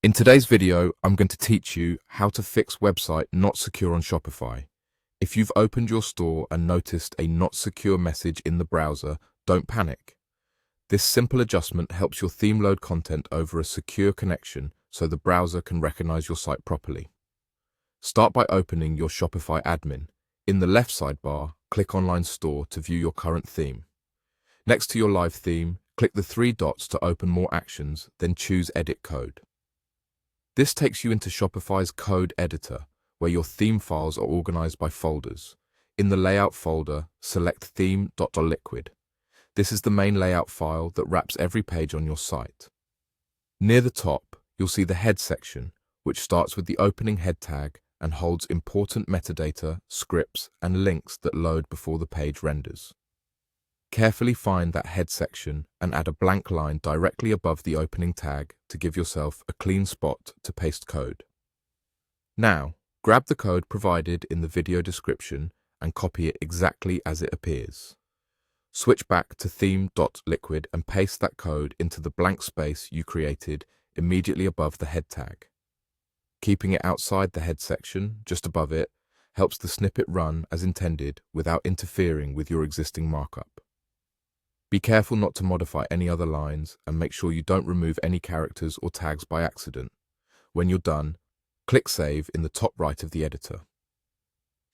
In today's video, I'm going to teach you how to fix website not secure on Shopify. If you've opened your store and noticed a not secure message in the browser, don't panic. This simple adjustment helps your theme load content over a secure connection so the browser can recognize your site properly. Start by opening your Shopify admin. In the left sidebar, click Online Store to view your current theme. Next to your live theme, click the three dots to open more actions, then choose Edit Code. This takes you into Shopify's code editor, where your theme files are organized by folders. In the layout folder, select theme.liquid. This is the main layout file that wraps every page on your site. Near the top, you'll see the head section, which starts with the opening head tag and holds important metadata, scripts, and links that load before the page renders. Carefully find that head section and add a blank line directly above the opening tag to give yourself a clean spot to paste code. Now, grab the code provided in the video description and copy it exactly as it appears. Switch back to theme.liquid and paste that code into the blank space you created immediately above the head tag. Keeping it outside the head section, just above it, helps the snippet run as intended without interfering with your existing markup. Be careful not to modify any other lines and make sure you don't remove any characters or tags by accident. When you're done, click Save in the top right of the editor.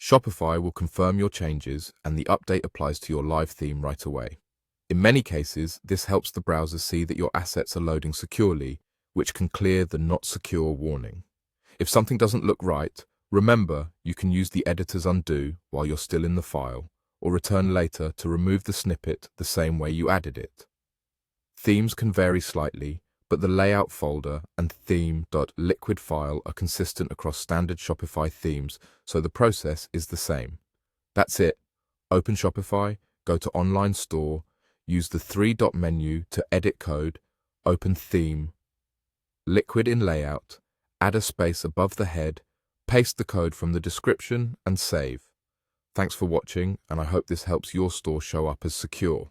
Shopify will confirm your changes and the update applies to your live theme right away. In many cases, this helps the browser see that your assets are loading securely, which can clear the not secure warning. If something doesn't look right, remember you can use the editor's undo while you're still in the file, or return later to remove the snippet the same way you added it. Themes can vary slightly, but the layout folder and theme.liquid file are consistent across standard Shopify themes, so the process is the same. That's it. Open Shopify, go to Online Store, use the three-dot menu to edit code, open theme, liquid in layout, add a space above the head, paste the code from the description and save. Thanks for watching, and I hope this helps your store show up as secure.